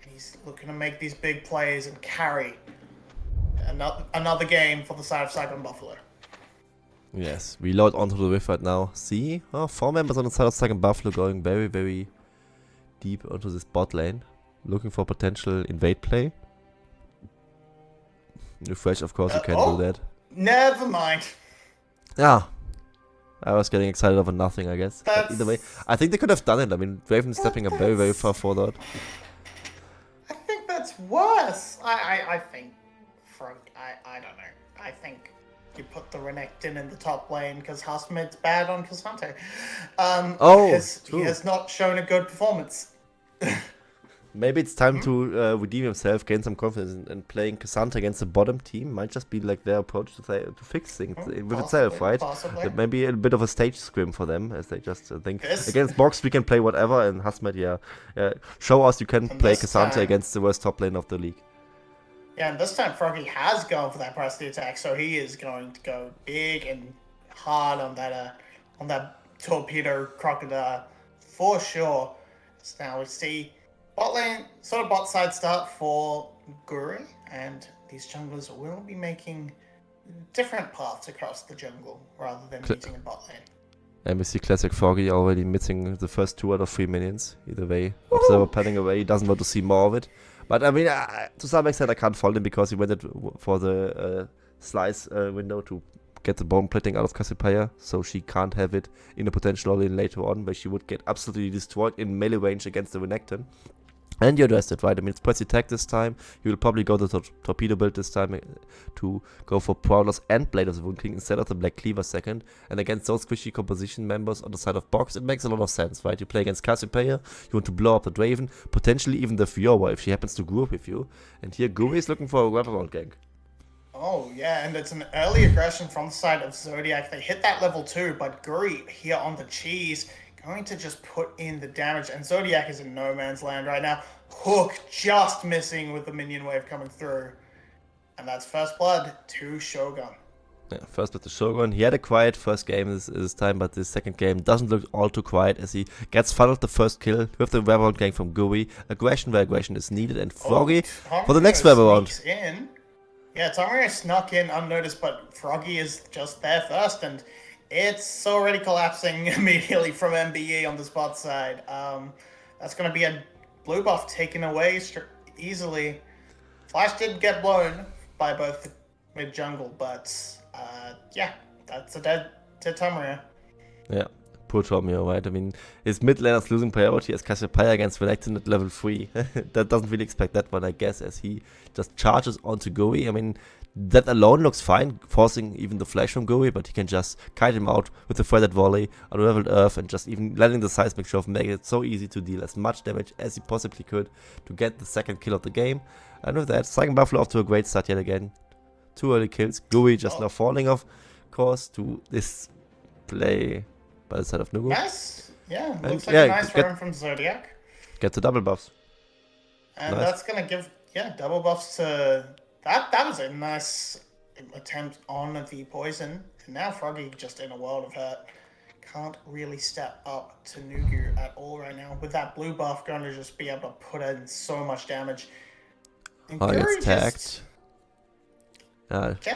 And he's looking to make these big plays and carry another game for the side of Saigon Buffalo. Yes, reload onto the rift right now. See? Oh, 4 members on the side of Saigon Buffalo going very, very deep onto this bot lane. Looking for potential invade play. Refresh, of course, you can do that. Never mind. Yeah. I was getting excited over nothing, I guess. But either way, I think they could have done it. I mean, Draven stepping up very, very far forward. I think that's worse. I think, I don't know. I think you put the Renekton in the top lane because Hasmid's bad on Cassante. He has not shown a good performance. Maybe it's time to redeem himself, gain some confidence, and playing Cassandra against the bottom team might just be like their approach to fix things with itself, right? Maybe a bit of a stage scrim for them, as they just think against Box we can play whatever, and Hasmed, show us you can play Cassandra against the worst top lane of the league. Yeah, and this time Froggy has gone for that press attack, so he is going to go big and hard on that torpedo crocodile for sure. So now we see bot lane, sort of bot side start for Guri, and these junglers will be making different paths across the jungle rather than meeting in bot lane. And we see classic Froggy already missing the first 2 out of 3 minions. Either way, Observer panning away, he doesn't want to see more of it. But I mean, to some extent I can't fault him because he went for the slice window to get the bone plating out of Cassiopeia, so she can't have it in a potential lane later on, where she would get absolutely destroyed in melee range against the Renekton. And you addressed it, right? I mean, it's press attack this time. You will probably go the torpedo build this time to go for Prowlers and Blade of the Wound King instead of the Black Cleaver second. And against those squishy composition members on the side of Box, it makes a lot of sense, right? You play against Cassiopeia, you want to blow up the Draven, potentially even the Fiora if she happens to group with you. And here Guri is looking for a wraparound gank. Oh, yeah, and it's an early aggression from the side of Zodiac. They hit that level 2, but Guri here on the cheese going to just put in the damage, and Zodiac is in no man's land right now. Hook just missing with the minion wave coming through. And that's first blood to Shogun. Yeah, first blood to Shogun. He had a quiet first game this time, but this second game doesn't look all too quiet as he gets funneled the first kill with the wraparound gang from Guri. Aggression where aggression is needed, and Froggy for the next wraparound. Yeah, Tamrio snuck in unnoticed, but Froggy is just there first, and it's already collapsing immediately from MBE on the spot side. That's going to be a blue buff taken away easily. Flash did get blown by both mid jungle, but yeah, that's a dead Tamrio. Yeah, poor Tamrio, right? I mean, his mid laner's losing priority as Cassiopeia against Renekton at level 3. That doesn't really expect that one, I guess, as he just charges onto Guri. I mean, that alone looks fine, forcing even the flash from Guri, but he can just kite him out with the threaded volley on leveled earth and just even letting the seismic shove make it so easy to deal as much damage as he possibly could to get the second kill of the game. And with that, Saigon Buffalo off to a great start yet again. 2 early kills. Guri just now falling off course to this play by the side of Nugu. Yes, yeah, looks like a nice run from Zodiac. Get the double buffs. And that's going to give, double buffs to... That was a nice attempt on the poison. And now Froggy just in a world of hurt. Can't really step up to Nugu at all right now. With that blue buff, going to just be able to put in so much damage. And it's tagged.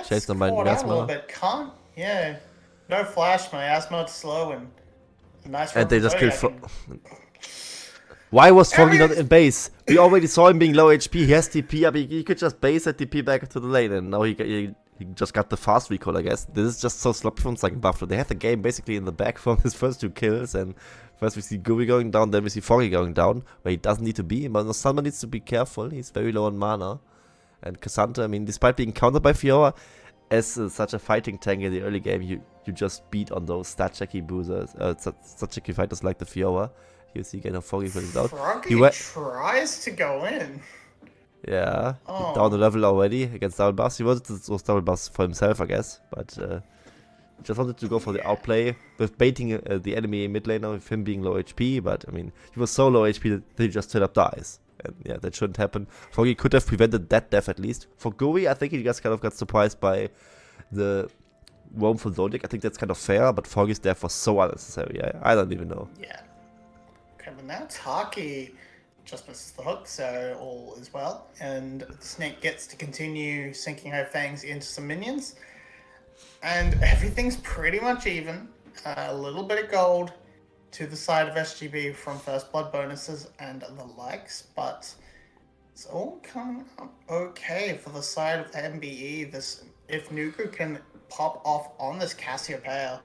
Chased on by Miasma. A little bit. No flash, Miasma slow and a nice run. And they just killed Why was Froggy not in base? We already saw him being low HP. He has TP. I mean, he could just base and TP back to the lane, and now he just got the fast recall, I guess. This is just so sloppy from Saigon Buffalo. They have the game basically in the back from his first 2 kills, and first we see Guri going down, then we see Froggy going down, where he doesn't need to be. But someone needs to be careful. He's very low on mana. And Cassandra, I mean, despite being countered by Fiora, as such a fighting tank in the early game, you just beat on those stat checky boozers, stat checky fighters like the Fiora. You see again how Froggy fills out. Froggy tries to go in. Yeah, down the level already against double buffs. He wanted those double buffs for himself, I guess, but just wanted to go for the outplay with baiting the enemy mid laner with him being low HP. But I mean, he was so low HP that he just straight up dies. And yeah, that shouldn't happen. Froggy could have prevented that death at least. For Guri, I think he just kind of got surprised by the roam for Zodiac. I think that's kind of fair, but Froggy's death was so unnecessary. I don't even know. Yeah. Okay, but now Taki just misses the hook, so all is well. And the snake gets to continue sinking her fangs into some minions. And everything's pretty much even. A little bit of gold to the side of SGB from first blood bonuses and the likes, but it's all coming up okay for the side of MBE. If Nuku can pop off on this Cassiopeia,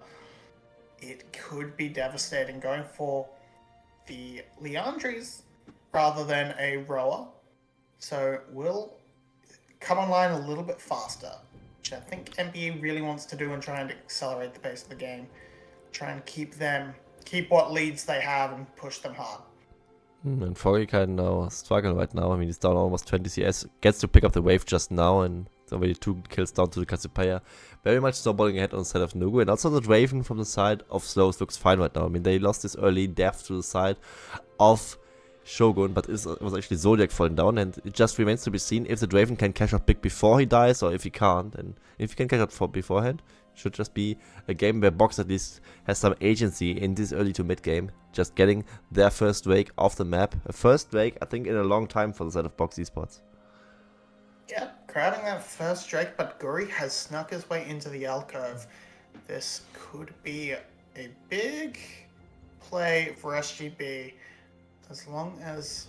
it could be devastating, going for the Leandries rather than a rower. So we'll come online a little bit faster, which I think MBE really wants to do and try and accelerate the pace of the game. Try and keep what leads they have and push them hard. And Foggy kind of now struggle right now. I mean, he's down almost 20 CS. Gets to pick up the wave just now, and it's already 2 kills down to the Cassiopeia. Very much snowballing ahead on the side of Nugu. And also the Draven from the side of Slows looks fine right now. I mean, they lost this early depth to the side of Shogun, but it was actually Zodiac falling down. And it just remains to be seen if the Draven can catch up big before he dies, or if he can't. And if he can catch up beforehand, should just be a game where Box at least has some agency in this early to mid game. Just getting their first Drake off the map. A first Drake, I think, in a long time for the side of Box Esports. Yeah, grabbing that first Drake, but Guri has snuck his way into the alcove. This could be a big play for SGB, as long as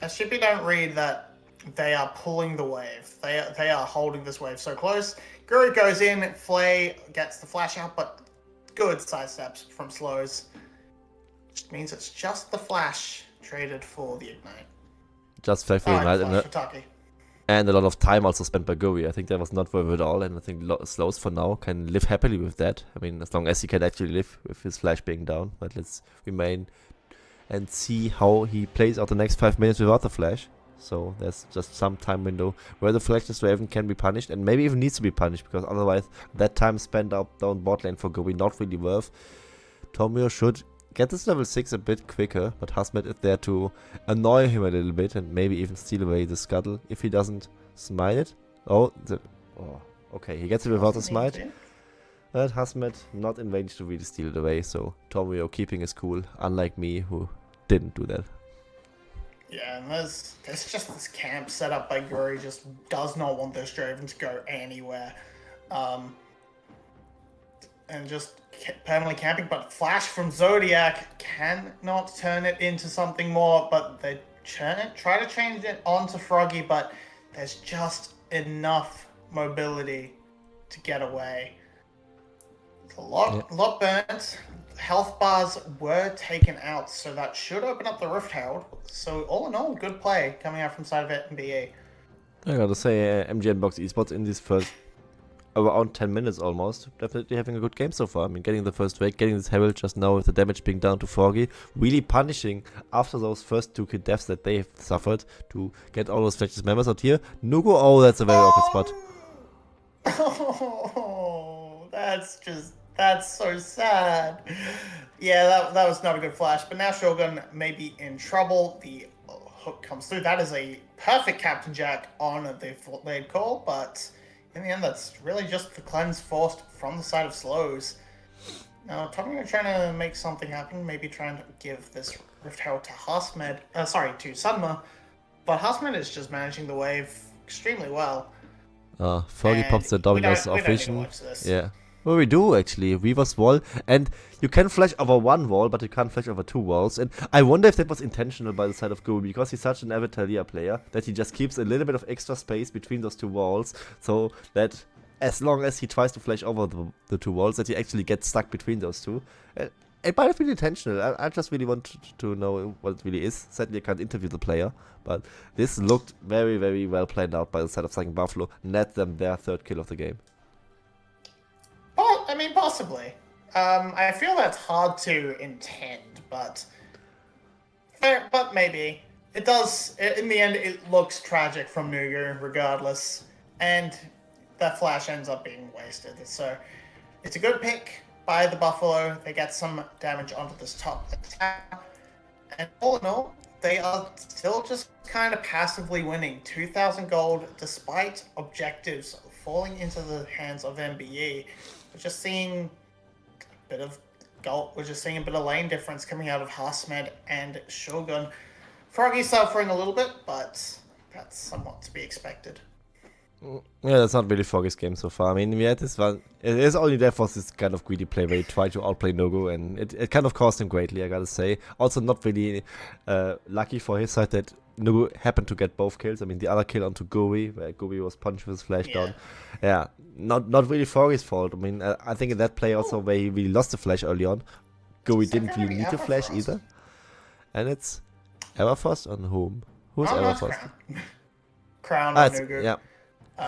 SGB don't read that they are pulling the wave. They are holding this wave so close. Guri goes in, Flay gets the flash out, but good sidesteps from Slows. Which means it's just the flash traded for the ignite. Just Factory Ignite and a lot of time also spent by Guri. I think that was not worth it at all, and I think Slows for now can live happily with that. I mean, as long as he can actually live with his flash being down. But let's remain and see how he plays out the next 5 minutes without the flash. So there's just some time window where the Flashless Raven can be punished, and maybe even needs to be punished, because otherwise that time spent up down bot lane for Guri not really worth. Tomio should get this level 6 a bit quicker, but Hasmet is there to annoy him a little bit and maybe even steal away the scuttle if he doesn't smite it. Okay, he gets it without the smite. But Hasmet not in range to really steal it away, so Tomio keeping his cool, unlike me who didn't do that. Yeah, and there's just this camp set up by Guri, just does not want this Draven to go anywhere. And just permanently camping, but flash from Zodiac cannot turn it into something more, but they try to change it onto Froggy, but there's just enough mobility to get away. It's a lot burnt. Health bars were taken out, so that should open up the Rift Herald. So all in all, good play coming out from side of it MBA. I gotta say, MGN Box Esports in these first around 10 minutes almost, definitely having a good game so far. I mean, getting the first Drake, getting this Herald just now with the damage being down to Froggy, really punishing after those first 2 kid deaths that they suffered to get all those Flashless members out here. Nugu, oh, that's a very awkward spot. Oh, that's so sad. Yeah, that was not a good flash, but now Shogun may be in trouble. The hook comes through. That is a perfect Captain Jack on the lane call, but in the end, that's really just the cleanse forced from the side of Slows. Now, Tommy are trying to make something happen, maybe trying to give this Rift Herald to Hasmed, to Sunma, but Hasmed is just managing the wave extremely well. Foggy pops the Dominus of Vision. Yeah. Well, we do actually. Weaver's wall, and you can flash over 1 wall, but you can't flash over 2 walls. And I wonder if that was intentional by the side of Guri, because he's such an Avatalia player that he just keeps a little bit of extra space between those 2 walls, so that as long as he tries to flash over the 2 walls, that he actually gets stuck between those 2. It might have been intentional. I just really want to know what it really is. Sadly, I can't interview the player, but this looked very, very well planned out by the side of Saigon Buffalo. Net them their 3rd kill of the game. Well, I mean, possibly. I feel that's hard to intend, but maybe. It does, in the end, it looks tragic from Nugu, regardless, and that flash ends up being wasted. So, it's a good pick by the Buffalo. They get some damage onto this top tower, and all in all, they are still just kind of passively winning. 2,000 gold, despite objectives falling into the hands of MBE. We're just seeing a bit of gold. We're just seeing a bit of lane difference coming out of Hasmed and Shogun. Froggy's suffering a little bit, but that's somewhat to be expected. Yeah, that's not really Froggy's game so far. I mean, we had this one. It is only there for this kind of greedy play where he tried to outplay Nogo, and it kind of cost him greatly, I gotta say. Also, not really lucky for his side that Nogo happened to get both kills. I mean, the other kill onto Gobi, where Gobi was punched with his flash down. Yeah, not really Froggy's fault. I mean, I think in that play also where he really lost the flash early on, Gobi didn't really need to flash either. And it's Everfrost on whom? Who's Everfrost? Crown on Nogo. Yeah.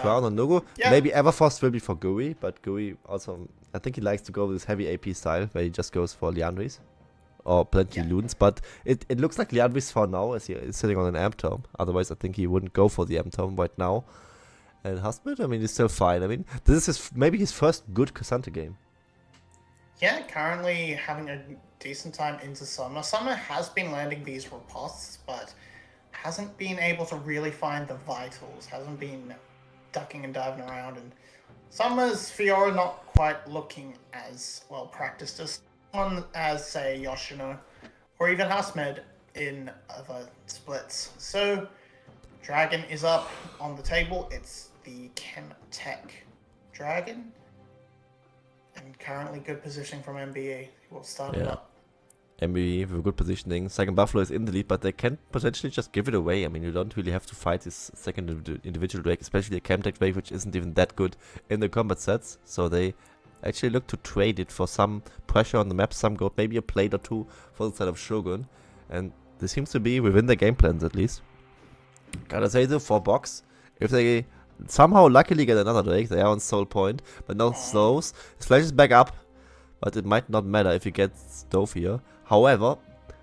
Crown on Nogo. Yeah. Maybe Everfrost will be for Gui, but Gui also, I think he likes to go with this heavy AP style where he just goes for Liandry's or plenty loons. But it looks like Liandry's for now as he is sitting on an Amp Tome. Otherwise, I think he wouldn't go for the Amp Tome right now. And Husband, I mean, he's still fine. I mean, this is maybe his first good Cassandra game. Yeah, currently having a decent time into Summer. Summer has been landing these riposts, but hasn't been able to really find the vitals. Hasn't been ducking and diving around, and Summer's Fiora not quite looking as well practiced as someone as, say, Yoshino or even Hasmed in other splits. So Dragon is up on the table. It's the Chemtech Dragon, and currently good positioning from MBE. We'll start it up. MBE with good positioning. Saigon Buffalo is in the lead, but they can potentially just give it away. I mean, you don't really have to fight this second individual Drake, especially a Chemtech Drake, which isn't even that good in the combat sets. So they actually look to trade it for some pressure on the map, some gold, maybe a plate or two for the side of Shogun. And this seems to be within their game plans at least. Gotta say though, for Box, if they somehow luckily get another Drake, they are on Soul Point, but no slows. His flash is back up, but it might not matter if he gets Dove here. However,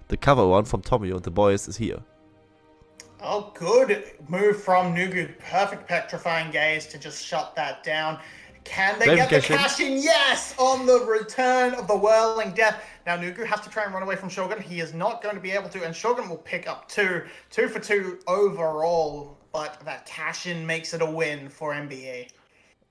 the cover one from Tomio and the boys is here. Oh, good move from Nugu. Perfect petrifying gaze to just shut that down. Can they get the cash in? Yes! On the return of the Whirling Death. Now, Nugu has to try and run away from Shogun. He is not going to be able to, and Shogun will pick up 2 for 2 overall, but that cash in makes it a win for MBA.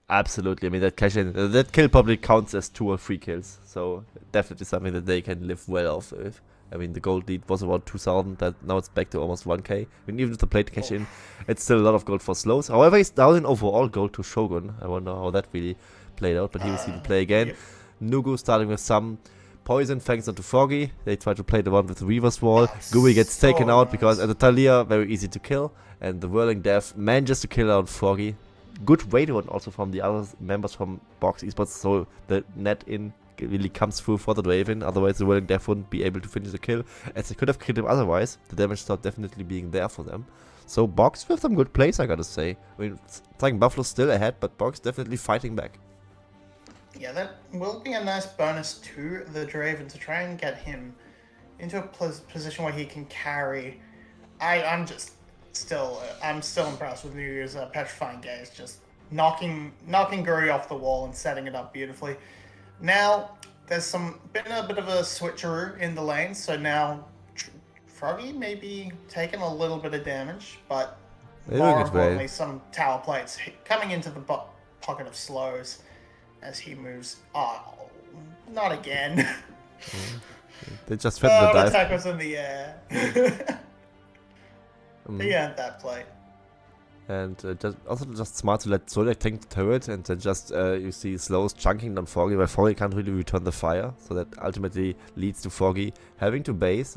Absolutely. I mean, that cash in, that kill probably counts as 2 or 3 kills. So definitely something that they can live well off with. I mean, the gold lead was around 2,000. That now it's back to almost 1k. I mean, even if they played the cash in, it's still a lot of gold for slows. However, he's down in overall gold to Shogun. I wonder how that really played out, but here we see the play again. Yep. Nugu starting with some poison fangs onto Froggy. They try to play the one with the Weaver's Wall. Gui gets taken out because at the Talia, very easy to kill. And the Whirling Death manages to kill out Froggy. Good raid one also from the other members from Box Esports, so the net in really comes through for the Draven. Otherwise, the Whirling Death wouldn't be able to finish the kill, as they could have killed him otherwise. The damage start definitely being there for them. So Box with some good plays, I gotta say. I mean, Saigon Buffalo still ahead, but Box definitely fighting back. Yeah, that will be a nice bonus to the Draven to try and get him into a position where he can carry. I'm still impressed with Nugu's petrifying gaze, just knocking Guri off the wall and setting it up beautifully. Now there's been a bit of a switcheroo in the lane, so now Froggy may be taking a little bit of damage, but more importantly, some tower plates coming into the pocket of slows as he moves. Oh, not again! They just fit the dive. The attack was in the air. He earned that play. And just smart to let Zodiac tank the turret, and then just you see slows chunking down Froggy, where Froggy can't really return the fire, so that ultimately leads to Froggy having to base.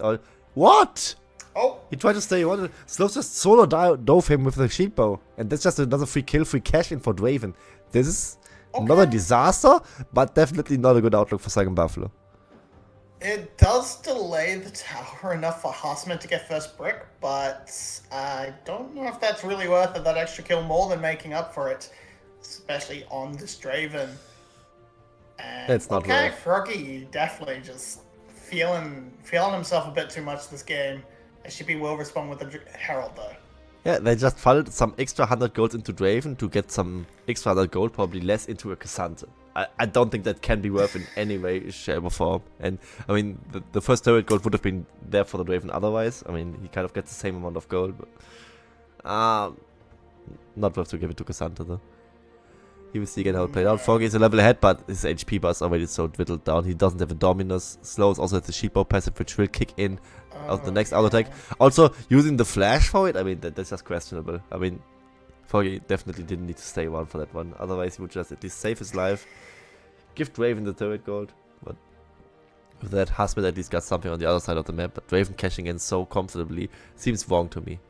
What? Oh! He tried to stay on. Slows just solo dove him with the shield bow, and that's just another free kill, free cash in for Draven. This is not a disaster, but definitely not a good outlook for Saigon Buffalo. It does delay the tower enough for Hassman to get first brick, but I don't know if that's really worth it, that extra kill, more than making up for it, especially on this Draven. And it's not worth. Froggy definitely just feeling himself a bit too much this game. SGP will respond with the Herald though. Yeah, they just funneled some extra 100 gold into Draven to get some extra 100 gold, probably less into a Cassandra. I don't think that can be worth in any way, shape or form. And I mean, the first turret gold would have been there for the Draven otherwise. I mean, he kind of gets the same amount of gold, but not worth to give it to Cassandra though. He will see again how it played out. Foggy is a level ahead, but his HP bar is already so dwindled down. He doesn't have a Dominus. Slows also has the sheep bow passive, which will kick in of the next auto attack. Also, using the flash for it, I mean, that's just questionable. I mean, Foggy definitely didn't need to stay one for that one. Otherwise, he would just at least save his life. Give Draven the turret gold. But with that, Hasmet at least got something on the other side of the map. But Draven cashing in so comfortably seems wrong to me.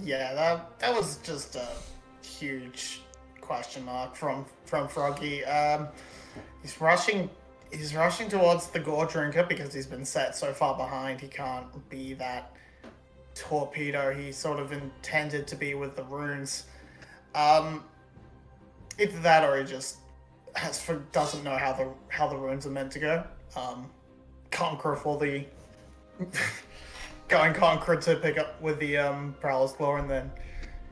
Yeah, that was just a huge question mark from Froggy. He's rushing towards the gore drinker because he's been set so far behind. He can't be that torpedo he sort of intended to be with the runes. Either that or he just doesn't know how the runes are meant to go. Conqueror for the going Conqueror to pick up with the Prowler's Claw and then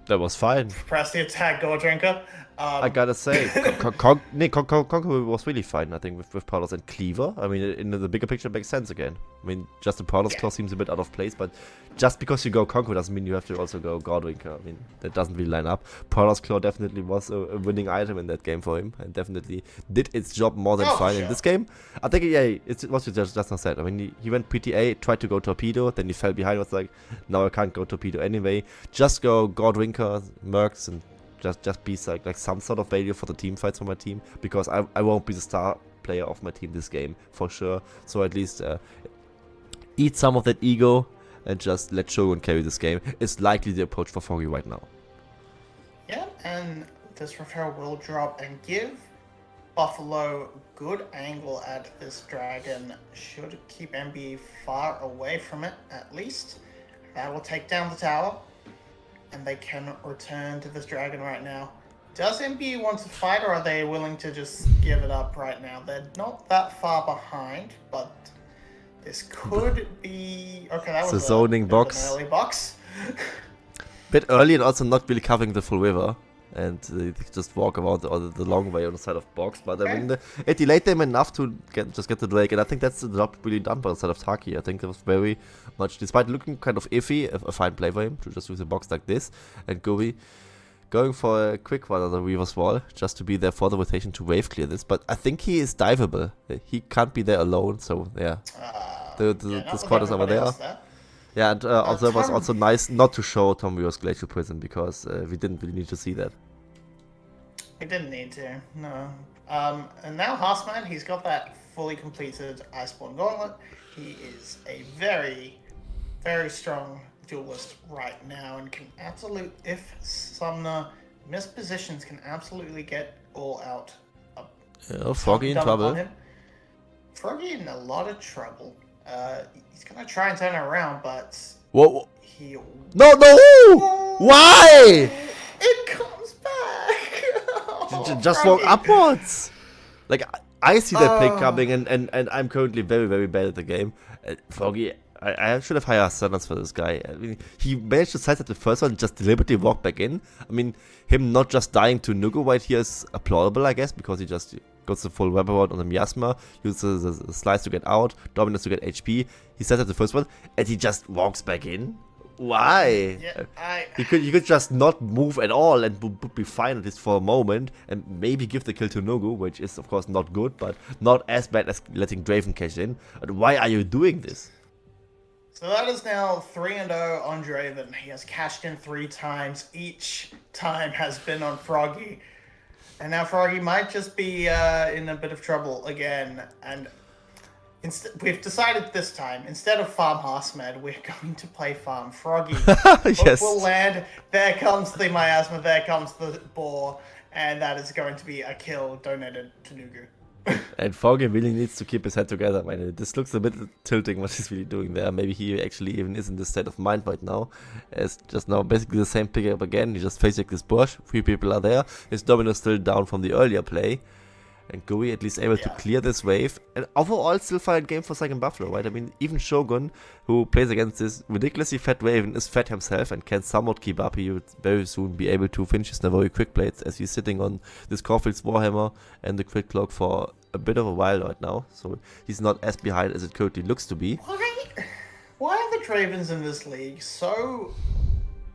that was fine. Press the attack gore drinker. I gotta say, Conqueror was really fine, I think, with Prowlers and Cleaver. I mean, in the bigger picture, it makes sense again. I mean, just the Prowler's Claw seems a bit out of place, but just because you go Conqueror doesn't mean you have to also go Godwinker. I mean, that doesn't really line up. Prowler's Claw definitely was a winning item in that game for him, and definitely did its job more than fine in this game. I think, yeah, it's what you just now said. I mean, he went PTA, tried to go Torpedo, then he fell behind, was like, now I can't go Torpedo anyway. Just go Godwinker, Mercs, and just be like some sort of value for the team fights for my team, because I won't be the star player of my team this game for sure. So at least eat some of that ego and just let Shogun carry this game is likely the approach for Foggy right now. Yeah, and this repair will drop and give Buffalo good angle at this dragon. Should keep MB far away from it at least. That will take down the tower. And they can return to this dragon right now. Does MB want to fight, or are they willing to just give it up right now? They're not that far behind, but this could be... Okay, that was a zoning box. An early box. Bit early and also not really covering the full river. And they just walk around the long way on the side of box. But I mean, it delayed them enough to get the Drake. And I think that's the job really done by the side of Taki. I think it was very much, despite looking kind of iffy, a fine play for him to just use a box like this. And Gobi going for a quick one on the Reaver's Wall, just to be there for the rotation to wave clear this. But I think he is diveable. He can't be there alone, so yeah. The squad is over there. Yeah, and also it was also nice not to show Tom Weaver's Glacial Prison, because we didn't really need to see that. We didn't need to, no. And now Harsman, he's got that fully completed Iceborne Gauntlet. He is a very, very strong duelist right now and can absolutely, if Sumner mispositions, can absolutely get all out. Froggy in trouble. Froggy in a lot of trouble. He's gonna try and turn it around, but whoa. He... No! Why? It comes back. Just walk upwards. Like, I see that play coming, and I'm currently very, very bad at the game. Froggy, I should have higher standards for this guy. I mean, he managed to sidestep the first one and just deliberately walk back in. I mean, him not just dying to Nugu right here is applaudable, I guess, because he just goes the full web around on the Miasma, uses the slice to get out, Dominus to get HP. He sidesteps the first one, and he just walks back in. Why? Yeah, he could just not move at all and would be fine at least for a moment, and maybe give the kill to Nugu, which is of course not good, but not as bad as letting Draven cash in. But why are you doing this? So that is now 3-0 on Draven. He has cashed in 3 times. Each time has been on Froggy. And now Froggy might just be in a bit of trouble again. And we've decided this time, instead of Farm Harsmed, we're going to play Farm Froggy. Yes. We'll land. There comes the Miasma, there comes the boar. And that is going to be a kill donated to Nugu. And Froggy really needs to keep his head together, man. This looks a bit tilting what he's really doing there. Maybe he actually even is in this state of mind right now. It's just now basically the same pickup again. He just facing this bush. 3 people are there. His Domino's still down from the earlier play. And Gui at least able to clear this wave. And overall still fine game for Saigon Buffalo, right? I mean, even Shogun, who plays against this ridiculously fat Raven, is fat himself and can somewhat keep up. He would very soon be able to finish his Navori quick blades, as he's sitting on this Caulfield's Warhammer and the Quick Cloak for a bit of a while right now. So he's not as behind as it currently looks to be. Why are the Dravens in this league so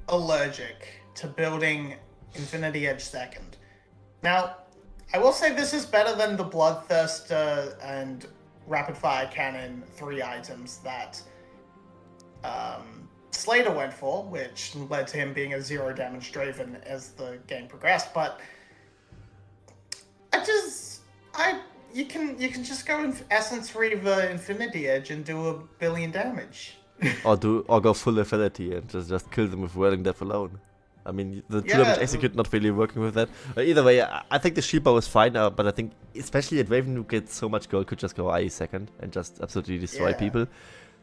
allergic to building Infinity Edge second? Now, I will say this is better than the Bloodthirster and Rapid Fire Cannon 3 items that Slater went for, which led to him being a 0 damage Draven as the game progressed. But you can just go in Essence Reaver Infinity Edge and do a billion damage. or go full affinity and just kill them with Whirling Death alone. I mean, the 2 damage execute not really working with that. But either way, I think the shield bow is fine, but I think especially at Raven who gets so much gold could just go IE second and just absolutely destroy people.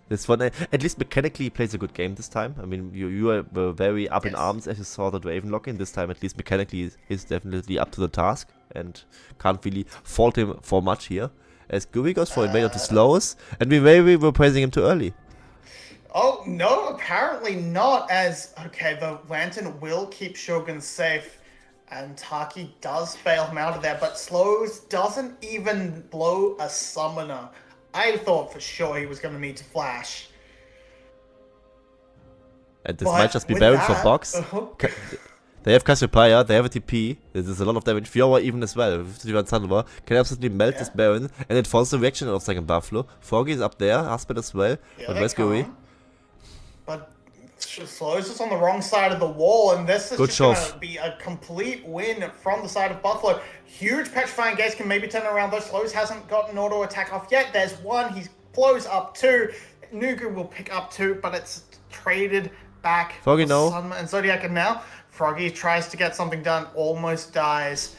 This one, at least mechanically, he plays a good game this time. I mean, you were very up in arms as you saw that Raven lock in. This time, at least mechanically, he's definitely up to the task and can't really fault him for much here. As Gui goes for Invader to slows, and we were praising him too early. Oh, no, apparently not, as, okay, the Lantern will keep Shogun safe, and Taki does bail him out of there, but Slows doesn't even blow a Summoner. I thought for sure he was going to need to flash. And this might just be Baron for box. They have Cassiopeia, they have a TP, there's a lot of damage. Fiora even as well, 51 Thunderball, can absolutely melt this Baron, and it forces the reaction of Saigon Buffalo. Froggy is up there, Husband as well, but where's Gui? But Slows is on the wrong side of the wall, and this is just going to be a complete win from the side of Buffalo. Huge Petrifying Gaze can maybe turn around, though Slows hasn't gotten auto attack off yet. There's one, he blows up 2. Nugu will pick up 2, but it's traded back. Froggy, no. Sun and Zodiac, and now Froggy tries to get something done, almost dies.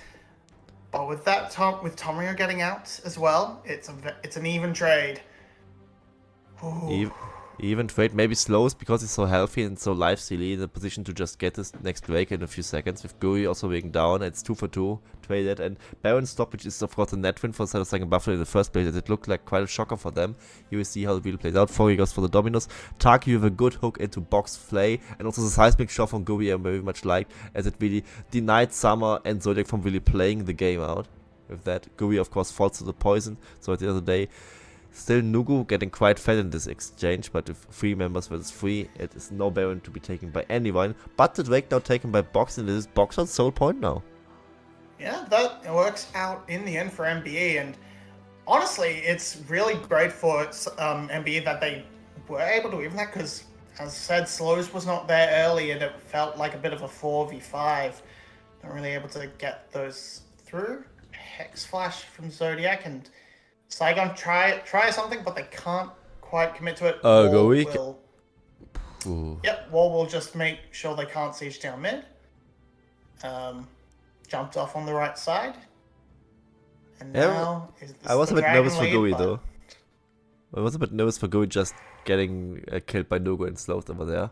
But with that, with Tomrio getting out as well, it's an even trade. Even trade, maybe Slows because he's so healthy and so life-stealy in a position to just get this next break in a few seconds. With Gui also being down, it's 2 for 2 traded. And Baron stoppage is of course a net win for Saigon Buffalo in the first place, as it looked like quite a shocker for them. You will see how the wheel plays out. Foggy goes for the Dominos. Taki with a good hook into box Flay, and also the seismic shot from Gui I'm very much liked, as it really denied Summer and Zodiac from really playing the game out. With that, Gui of course falls to the poison, so at the end of the day, still Nugu getting quite fed in this exchange, but with 3 members versus 3, it is no Baron to be taken by anyone. But the Drake now taken by Box, and it is Box on Soul Point now. Yeah, that works out in the end for MBE, and honestly, it's really great for MBE that they were able to even that, because as I said, Slows was not there early, and it felt like a bit of a 4v5. Not really able to get those through. Hex Flash from Zodiac, and Saigon try something, but they can't quite commit to it. Go weak. Yep, Wall will just make sure they can't siege down mid. Jumped off on the right side. And now I was a bit nervous for Gui though. I was a bit nervous for Gui just getting killed by Nugu and Slows over there.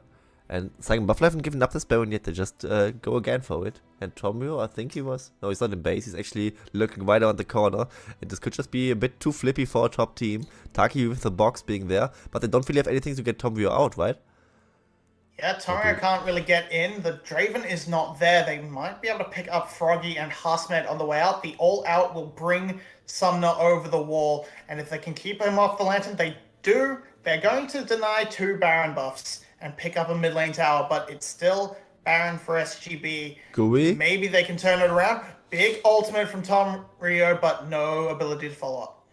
And Saigon Buffalo haven't given up this Baron yet, they just go again for it. And Tomio, I think he was... No, he's not in base, he's actually looking right around the corner. And this could just be a bit too flippy for a top team. Taki with the box being there, but they don't really have anything to get Tomio out, right? Yeah, Tomio can't really get in. The Draven is not there. They might be able to pick up Froggy and Husmed on the way out. The all-out will bring Sumner over the wall. And if they can keep him off the Lantern, they do. They're going to deny 2 Baron buffs and pick up a mid lane tower, but it's still Baron for SGB. Gui? Maybe they can turn it around. Big ultimate from Tom Rio, but no ability to follow up.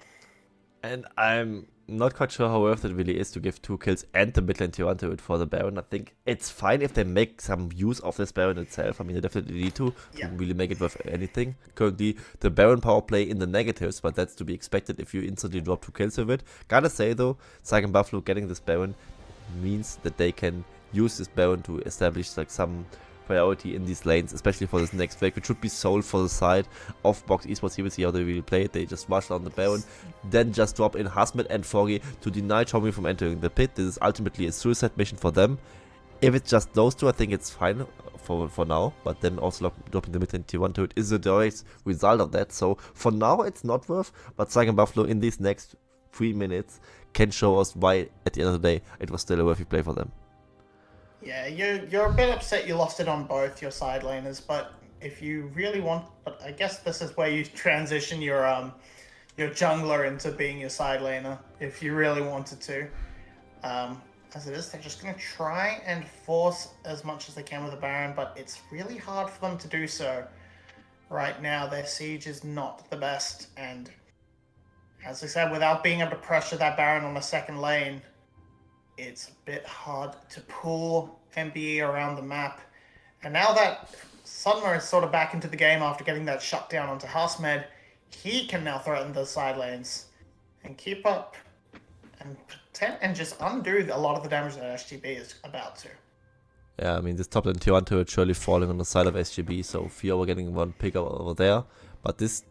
And I'm not quite sure how worth it really is to give 2 kills and the mid lane tier 1 to it for the Baron. I think it's fine if they make some use of this Baron itself. I mean, they definitely need to really make it worth anything. Currently, the Baron power play in the negatives, but that's to be expected if you instantly drop 2 kills with it. Gotta say though, Saigon Buffalo getting this Baron means that they can use this Baron to establish like some priority in these lanes, especially for this next break, which should be sold for the side of Box Esports. Here we see how they really play it. They just rush down the Baron, then just drop in Husmed and Foggy to deny Tommy from entering the pit. This is ultimately a suicide mission for them. If it's just those 2, I think it's fine for now, but then also dropping the mid lane tier 1 to it is a direct result of that. So for now it's not worth, but Saigon Buffalo in these next 3 minutes can show us why at the end of the day it was still a worthy play for them. Yeah, you're a bit upset you lost it on both your side laners, but if you really want, but I guess this is where you transition your jungler into being your side laner if you really wanted to. As it is, they're just going to try and force as much as they can with the Baron, but it's really hard for them to do so. right now their siege is not the best, and as I said, without being able to pressure that Baron on the second lane, it's a bit hard to pull MBE around the map. And now that Sunmer is sort of back into the game after getting that shutdown onto Hasmed, he can now threaten the side lanes and keep up and just undo a lot of the damage that SGB is about to. Yeah, I mean, this top lane tier 1 turret surely falling on the side of SGB, so Fiora getting one pick up over there. But this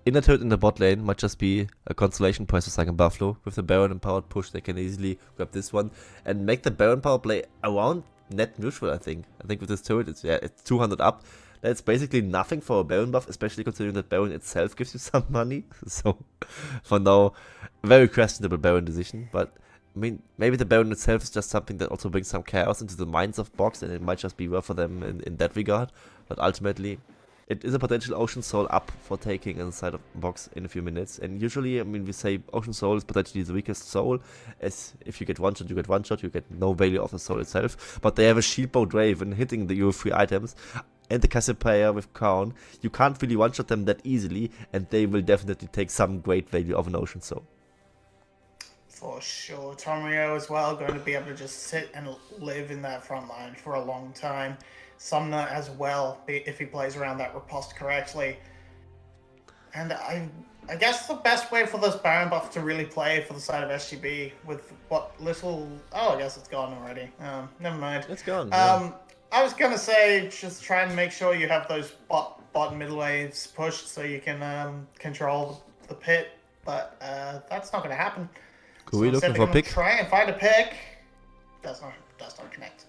inner turret in the bot lane might just be a consolation prize for Saigon Buffalo. With the Baron empowered push, they can easily grab this one and make the Baron power play around net neutral, I think. I think with this turret, it's 200 up. That's basically nothing for a Baron buff, especially considering that Baron itself gives you some money. So, for now, very questionable Baron decision, but I mean, maybe the Baron itself is just something that also brings some chaos into the minds of Box, and it might just be well for them in that regard. But ultimately, it is a potential Ocean Soul up for taking inside of Box in a few minutes. And usually, I mean, we say Ocean Soul is potentially the weakest soul, as if you get one shot, you get one shot, you get no value of the soul itself. But they have a Shield Bow Draven hitting the Euro 3 items, and the Cassiopeia with Crown. You can't really one-shot them that easily, and they will definitely take some great value of an Ocean Soul. For sure. Tomrio as well, going to be able to just sit and live in that front line for a long time. Sumner as well, if he plays around that riposte correctly. And I guess the best way for this Baron buff to really play for the side of SGB with what little... Oh, I guess it's gone already. Never mind. It's gone. Yeah. I was going to say, just try and make sure you have those bot middle waves pushed so you can control the pit. But that's not going to happen. Are we looking for a pick? Try and find a pick. Does not connect.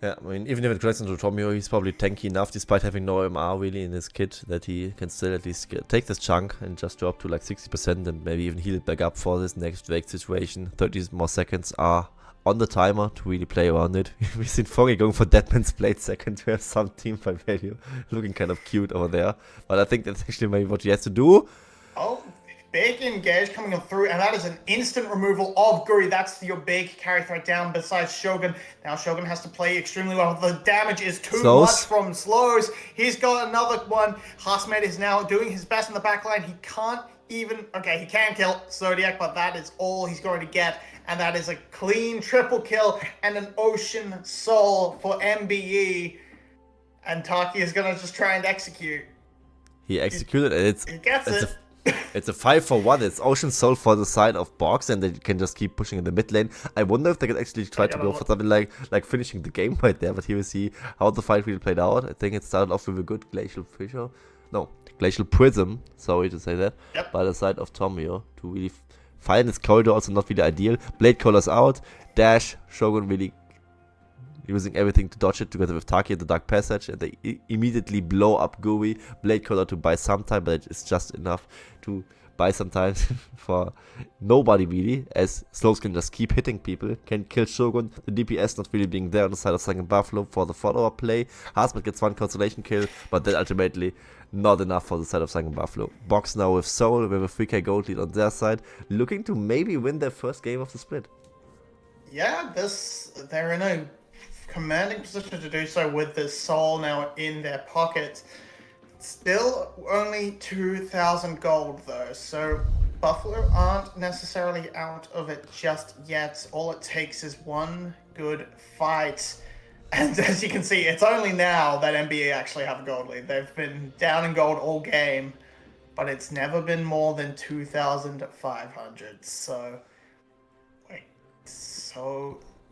Yeah, I mean, even if it connects into Tomio, he's probably tanky enough, despite having no MR really in his kit, that he can still at least take this chunk and just drop to like 60% and maybe even heal it back up for this next Drake situation. 30 more seconds are on the timer to really play around it. We've seen Foggy going for Deadman's Blade second to have some teamfight value, looking kind of cute over there. But I think that's actually maybe what he has to do. Oh. Big engage coming through, and that is an instant removal of Guri. That's your big carry threat down besides Shogun. Now Shogun has to play extremely well. The damage is too much from Slows. He's got another one. Hasmed is now doing his best in the backline. He can't even... Okay, he can kill Zodiac, but that is all he's going to get. And that is a clean triple kill and an Ocean Soul for MBE. And Taki is going to just try and execute. He executed it. He gets it. It's a 5-for-1. It's Ocean Soul for the side of Box, and they can just keep pushing in the mid lane. I wonder if they could actually try to go for something like finishing the game right there. But here we see how the fight really played out. I think it started off with a good Glacial Fissure. No, Glacial Prism. Sorry to say that. Yep. By the side of Tomio to really find this corridor. Also not really ideal. Blade Collar's out. Dash. Shogun really using everything to dodge it together with Taki in the Dark Passage, and they immediately blow up Gui. Blade Collar to buy some time, but it's just enough to buy some time for nobody really, as Slows can just keep hitting people, can kill Shogun, the DPS not really being there on the side of Saigon Buffalo for the follower play. Hasmed gets one consolation kill, but then ultimately not enough for the side of Saigon Buffalo. Box now with Soul, with a 3k gold lead on their side, looking to maybe win their first game of the split. Yeah, they're in a commanding position to do so with this Soul now in their pocket. Still only 2,000 gold though, so Buffalo aren't necessarily out of it just yet. All it takes is one good fight. And as you can see, it's only now that NBA actually have a gold lead. They've been down in gold all game, but it's never been more than 2,500. So,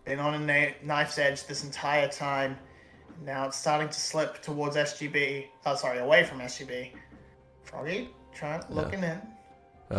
been on a knife's edge this entire time. Now it's starting to slip towards SGB. Oh, sorry, away from SGB. Froggy, looking in.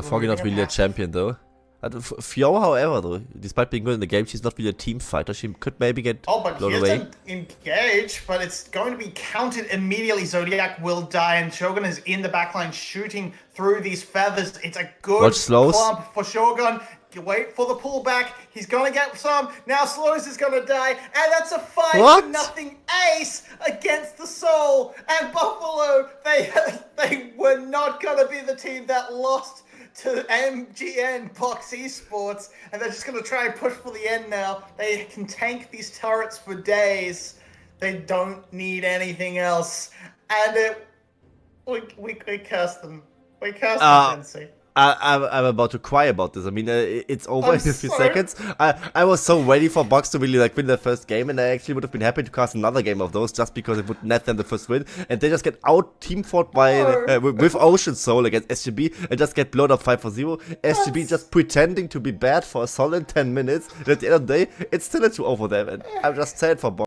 Froggy not really a champion though. Fiora, however, though, despite being good in the game, she's not really a team fighter. She could maybe get blown away. He doesn't engage, but it's going to be counted immediately. Zodiac will die, and Shogun is in the backline shooting through these feathers. It's a good clump for Shogun. Wait for the pullback. He's gonna get some. Now Slows is gonna die, and that's a 5-0 ace against the Soul. And Buffalo, they were not gonna be the team that lost to MGN Box Esports, and they're just gonna try and push for the end now. They can tank these turrets for days. They don't need anything else, and We cursed them. We cursed them, Vinci. I'm about to cry about this. I mean, it's over I'm in a few sorry. seconds. I was so ready for Box to really like win their first game, and I actually would have been happy to cast another game of those just because it would net them the first win. And they just get out team fought by with Ocean Soul against SGB and just get blown up 5-0. SGB just pretending to be bad for a solid 10 minutes. And at the end of the day, it's still a 2-0 for them, and I'm just sad for Box.